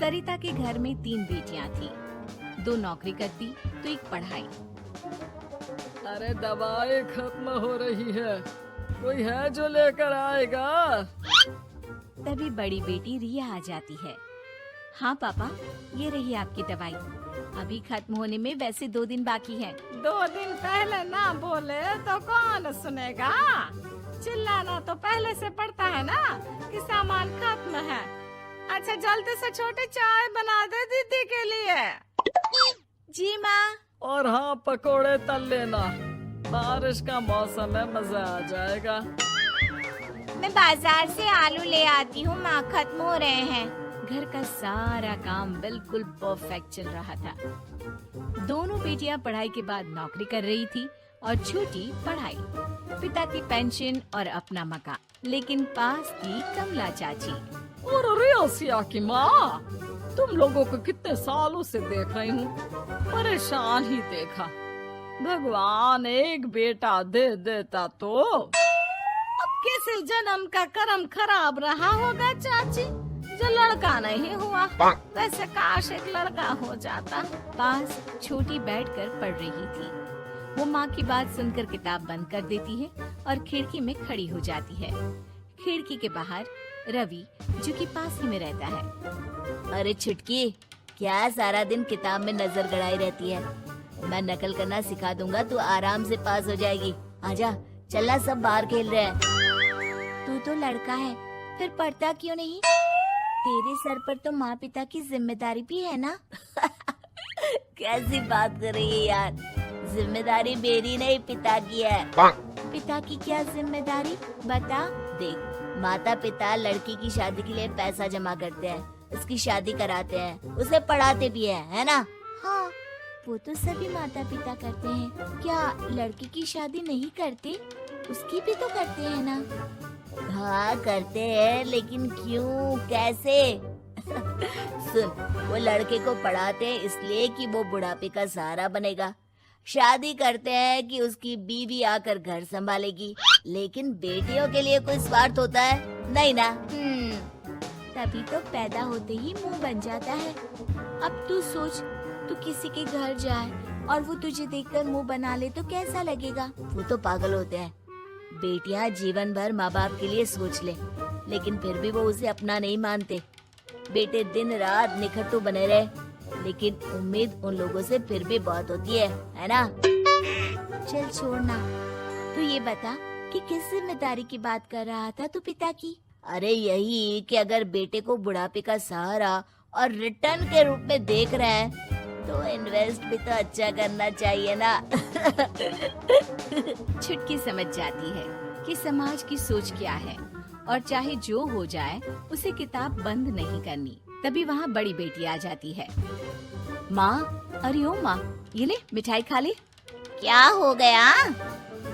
सरिता के घर में 3 बेटियां थी। 2 नौकरी करती तो एक पढ़ाई। अरे दवाई खत्म हो रही है, कोई है जो लेकर आएगा? तभी बड़ी बेटी रिया आ जाती है। हाँ पापा, ये रही आपकी दवाई। अभी खत्म होने में वैसे 2 दिन बाकी है। 2 दिन पहले ना बोले तो कौन सुनेगा? चिल्लाना तो पहले से पड़ता है ना कि सामान खत्म है। अच्छा जल्दी से छोटी चाय बना दे दीदी के लिए। जी माँ। और हाँ, पकोड़े तल लेना, बारिश का मौसम है, मजा आ जाएगा। मैं बाजार से आलू ले आती हूँ माँ, खत्म हो रहे हैं। घर का सारा काम बिल्कुल परफेक्ट चल रहा था। दोनों बेटियां पढ़ाई के बाद नौकरी कर रही थी और छोटी पढ़ाई, पिता की पेंशन और अपना मकान। लेकिन पास थी कमला चाची। और रियासिया की माँ, तुम लोगों को कितने सालों से देख रही हूँ, परेशान ही देखा। भगवान एक बेटा दे देता तो। अब किसी जन्म का कर्म खराब रहा होगा चाची, जो लड़का नहीं हुआ। वैसे काश एक लड़का हो जाता। पास छोटी बैठकर पढ़ रही थी। वो माँ की बात सुनकर किताब बंद कर देती है और खिड़की में खड़ी हो जाती है। खिड़की के बाहर रवि, जो कि पास ही में रहता है। अरे छुटकी, क्या सारा दिन किताब में नजर गड़ाई रहती है? मैं नकल करना सिखा दूंगा, तू आराम से पास हो जाएगी। आजा, चलना, सब बाहर खेल रहे हैं। तू तो लड़का है, फिर पढ़ता क्यों नहीं? तेरे सर पर तो माँ पिता की जिम्मेदारी भी है ना। कैसी बात कर रही है यार? जिम्मेदारी मेरी नहीं, पिता की है। पिता की क्या जिम्मेदारी, बता। देख, माता पिता लड़की की शादी के लिए पैसा जमा करते हैं, उसकी शादी कराते हैं, उसे पढ़ाते भी है ना? हाँ, वो तो सभी माता पिता करते हैं। क्या लड़की की शादी नहीं करते? उसकी भी तो करते हैं ना। हाँ करते हैं, लेकिन क्यों, कैसे? सुन, वो लड़के को पढ़ाते हैं इसलिए कि वो बुढ़ापे का सहारा बनेगा। शादी करते हैं कि उसकी बीवी आकर घर संभालेगी। लेकिन बेटियों के लिए कोई स्वार्थ होता है? नहीं ना। तभी तो पैदा होते ही मुंह बन जाता है। अब तू सोच, तू किसी के घर जाए और वो तुझे देखकर मुंह बना ले तो कैसा लगेगा? वो तो पागल होते हैं। बेटियां जीवन भर माँ बाप के लिए सोच ले, लेकिन फिर भी वो उसे अपना नहीं मानते। बेटे दिन रात निखट्टू बने रहे, लेकिन उम्मीद उन लोगों से फिर भी बहुत होती है ना? चल छोड़ना, तू ये बता कि किस जिम्मेदारी की बात कर रहा था तू पिता की? अरे यही कि अगर बेटे को बुढ़ापे का सहारा और रिटर्न के रूप में देख रहे हैं, तो इन्वेस्ट भी तो अच्छा करना चाहिए ना। छुटकी समझ जाती है कि समाज की सोच क्या है और चाहे जो हो जाए उसे किताब बंद नहीं करनी। तभी वहाँ बड़ी बेटी आ जाती है। माँ, अरे ओ माँ, ये ले मिठाई खा ले। क्या हो गया?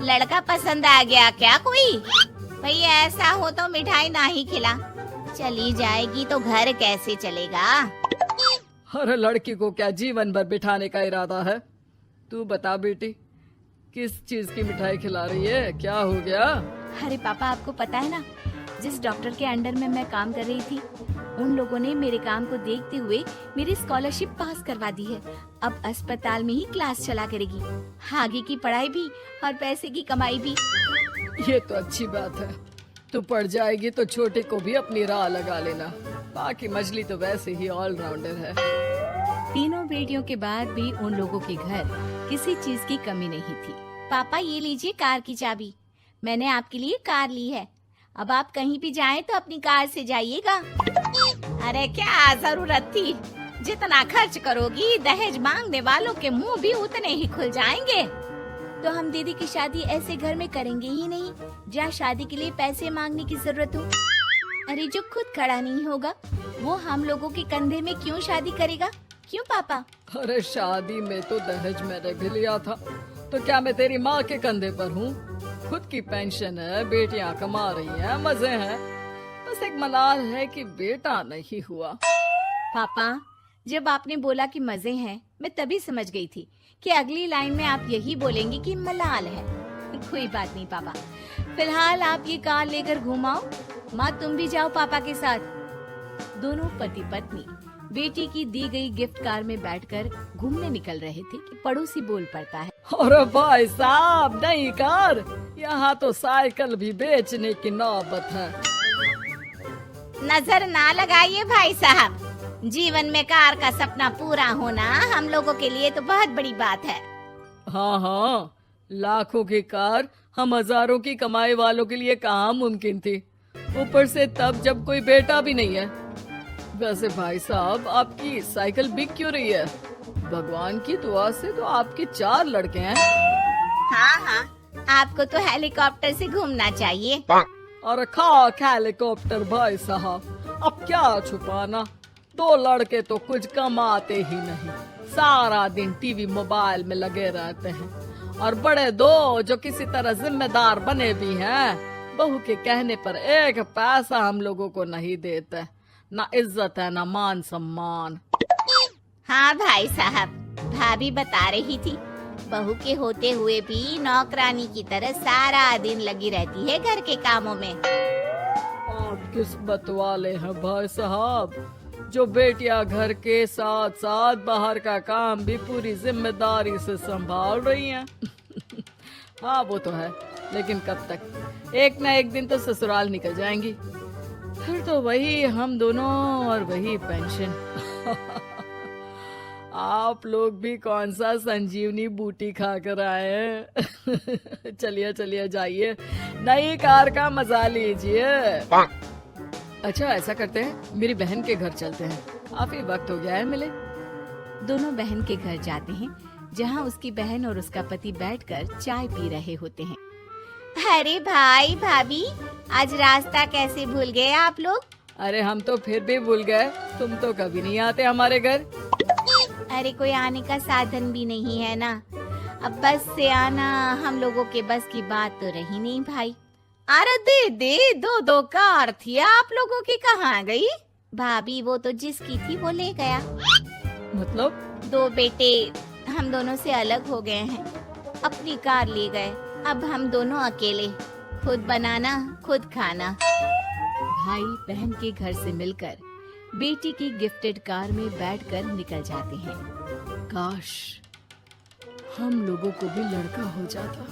लड़का पसंद आ गया क्या कोई? भैया ऐसा हो तो मिठाई ना ही खिला। चली जाएगी तो घर कैसे चलेगा? अरे लड़की को क्या जीवन भर बिठाने का इरादा है? तू बता बेटी, किस चीज की मिठाई खिला रही है? क्या हो गया? अरे पापा, आपको पता है ना, जिस डॉक्टर के अंडर में मैं काम कर रही थी, उन लोगों ने मेरे काम को देखते हुए मेरी स्कॉलरशिप पास करवा दी है। अब अस्पताल में ही क्लास चला करेगी, आगे की पढ़ाई भी और पैसे की कमाई भी। ये तो अच्छी बात है। तू पढ़ जाएगी तो छोटे को भी अपनी राह लगा लेना। बाकी मछली तो वैसे ही ऑलराउंडर है। तीनों बेटियों के बाद भी उन लोगों के घर किसी चीज की कमी नहीं थी। पापा, ये लीजिए कार की चाबी, मैंने आपके लिए कार ली है। अब आप कहीं भी जाएं तो अपनी कार से जाइएगा। अरे क्या जरूरत थी? जितना खर्च करोगी दहेज मांगने वालों के मुंह भी उतने ही खुल जाएंगे। तो हम दीदी की शादी ऐसे घर में करेंगे ही नहीं जहाँ शादी के लिए पैसे मांगने की जरूरत हो। अरे जो खुद खड़ा नहीं होगा वो हम लोगों के कंधे में क्यों शादी करेगा? क्यों पापा? अरे शादी में तो दहेज मैंने भी लिया था, तो क्या मैं तेरी माँ के कंधे पर हूँ? खुद की पेंशन है, बेटियां कमा रही हैं, मजे हैं। बस एक मलाल है कि बेटा नहीं हुआ। पापा, जब आपने बोला कि मजे हैं, मैं तभी समझ गई थी कि अगली लाइन में आप यही बोलेंगे कि मलाल है। कोई बात नहीं पापा, फिलहाल आप ये कार लेकर घुमाओ। माँ, तुम भी जाओ पापा के साथ। दोनों पति पत्नी बेटी की दी गई गिफ्ट कार में बैठकर घूमने निकल रहे थे कि पड़ोसी बोल पड़ता है। अरे भाई साहब, नई कार, यहाँ तो साइकिल भी बेचने की नौबत है। नजर ना लगाइए भाई साहब, जीवन में कार का सपना पूरा होना हम लोगों के लिए तो बहुत बड़ी बात है। हाँ हाँ, लाखों की कार हम हजारों की कमाई वालों के लिए कहाँ मुमकिन थी, ऊपर से तब जब कोई बेटा भी नहीं है। वैसे भाई साहब, आपकी साइकिल बिक क्यों रही है? भगवान की दुआ से तो आपके 4 लड़के हैं। हाँ हाँ, आपको तो हेलीकॉप्टर से घूमना चाहिए। और खाक हेलीकॉप्टर भाई साहब, अब क्या छुपाना, 2 लड़के तो कुछ कमाते ही नहीं, सारा दिन टीवी मोबाइल में लगे रहते हैं। और बड़े 2 जो किसी तरह जिम्मेदार बने भी हैं, बहू के कहने पर 1 पैसा हम लोगों को नहीं देते, ना इज्जत है ना मान सम्मान। हाँ भाई साहब, भाभी बता रही थी, बहू के होते हुए भी नौकरानी की तरह सारा दिन लगी रहती है घर के कामों में। आप किस्मत वाले हैं भाई साहब, जो बेटियां घर के साथ साथ बाहर का काम भी पूरी जिम्मेदारी से संभाल रही हैं। हाँ वो तो है, लेकिन कब तक? एक ना एक दिन तो ससुराल निकल जाएंगी, फिर तो वही हम दोनों और वही पेंशन। आप लोग भी कौन सा संजीवनी बूटी खा कर आए हैं? चलिए चलिए जाइए, नई कार का मजा लीजिए। अच्छा ऐसा करते हैं, मेरी बहन के घर चलते हैं, काफी वक्त हो गया है मिले। दोनों बहन के घर जाते हैं, जहाँ उसकी बहन और उसका पति बैठकर चाय पी रहे होते हैं। अरे भाई भाभी, आज रास्ता कैसे भूल गए आप लोग? अरे हम तो फिर भी भूल गए, तुम तो कभी नहीं आते हमारे घर। अरे कोई आने का साधन भी नहीं है ना, अब बस से आना हम लोगों के बस की बात तो रही नहीं भाई। अरे दे 2 कार थी आप लोगों की, कहाँ गई? भाभी वो तो जिसकी थी वो ले गया। मतलब? 2 बेटे हम दोनों से अलग हो गए हैं, अपनी कार ले गए, अब हम दोनों अकेले, खुद बनाना खुद खाना। भाई बहन के घर से मिलकर बेटी की गिफ्टेड कार में बैठकर निकल जाते हैं। काश हम लोगों को भी लड़का हो जाता।